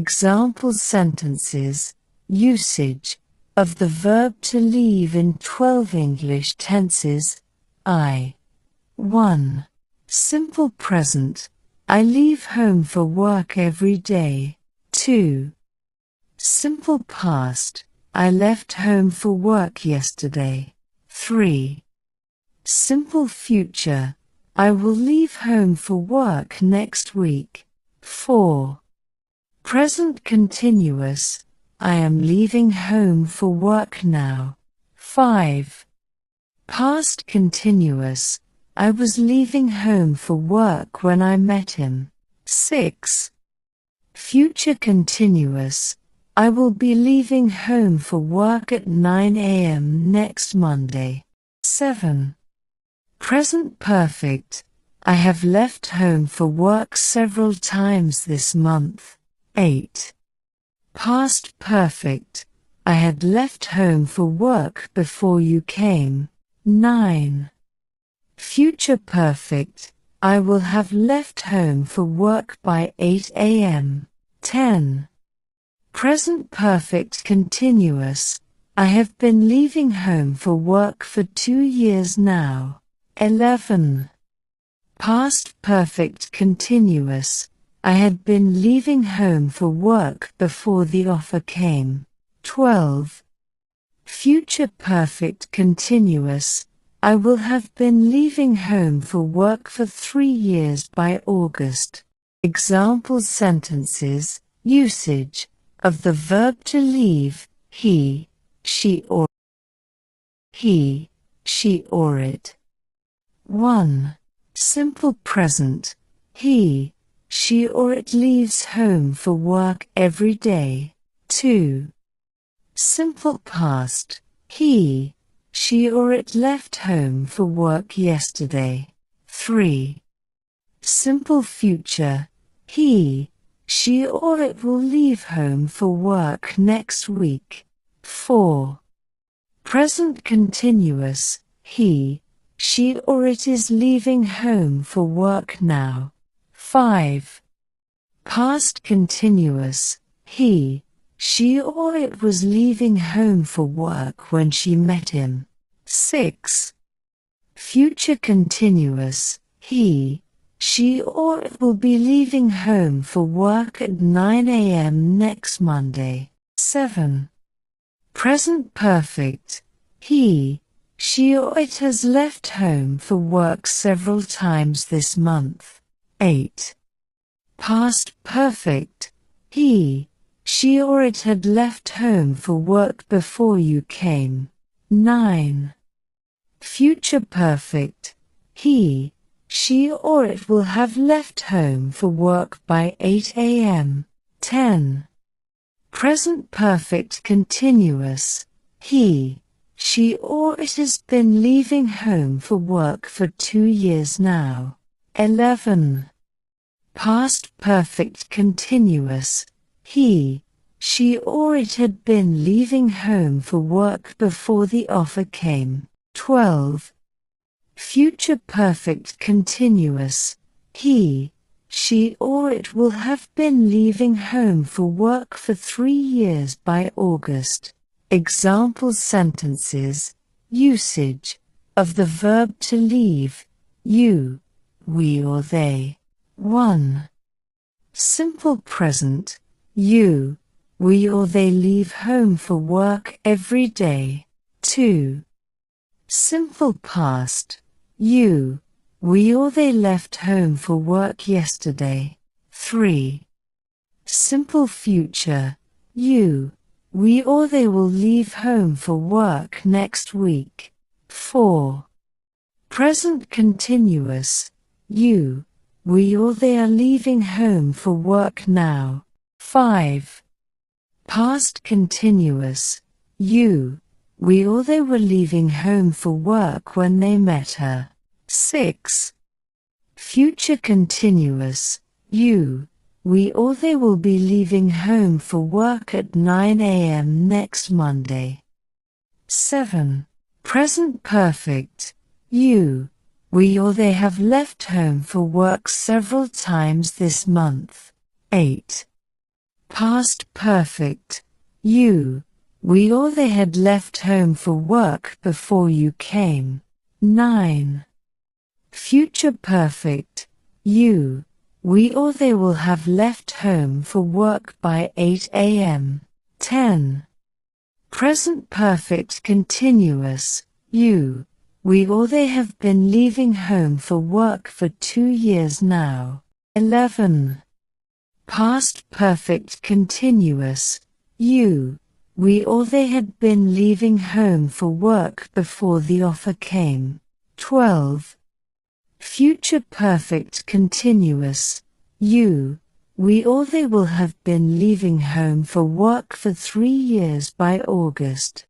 Example sentences, usage of the verb to leave in 12 English tenses. 1. Simple present, I leave home for work every day. 2. Simple past, I left home for work yesterday. 3. Simple future, I will leave home for work next week. 4. Present continuous, I am leaving home for work now. 5. Past continuous, I was leaving home for work when I met him. 6. Future continuous, I will be leaving home for work at 9 a.m. next Monday. 7. Present perfect, I have left home for work several times this month. 8. Past perfect, I had left home for work before you came. 9. Future perfect, I will have left home for work by 8 a.m. 10. Present perfect continuous, I have been leaving home for work for 2 years now. 11. Past perfect continuous, I had been leaving home for work before the offer came. 12. Future perfect continuous, I will have been leaving home for work for 3 years by August. Example sentences, usage of the verb to leave, he, she or it. 1. Simple present, he, she or it leaves home for work every day. 2. Simple past, he, she or it left home for work yesterday. 3. Simple future, he, she or it will leave home for work next week. 4. Present continuous, he, she or it is leaving home for work now. 5. Past continuous, he, she or it was leaving home for work when she met him. 6. Future continuous, he, she or it will be leaving home for work at 9 a.m. next Monday. 7. Present perfect, he, she or it has left home for work several times this month. 8. Past perfect, he, she or it had left home for work before you came. 9. Future perfect, he, she or it will have left home for work by 8 a.m. 10. Present perfect continuous, he, she or it has been leaving home for work for 2 years now. 11. Past perfect continuous, he, she or it had been leaving home for work before the offer came. 12. Future perfect continuous, he, she or it will have been leaving home for work for 3 years by August. Example sentences, usage of the verb to leave, you, we or they. 1. Simple present, you, we or they leave home for work every day. 2. Simple past, you, we or they left home for work yesterday. 3. Simple future, you, we or they will leave home for work next week. 4. Present continuous, you, we or they are leaving home for work now. 5. Past continuous, you, we or they were leaving home for work when they met her. 6. Future continuous, you, we or they will be leaving home for work at 9 a.m. next Monday. 7. Present perfect, you, we or they have left home for work several times this month. 8. Past perfect. You, we or they had left home for work before you came. 9. Future perfect. You, we or they will have left home for work by 8 a.m. 10. Present perfect continuous. You, we or they have been leaving home for work for 2 years now. 11. Past perfect continuous. You, we or they had been leaving home for work before the offer came. 12. Future perfect continuous. You, we or they will have been leaving home for work for 3 years by August.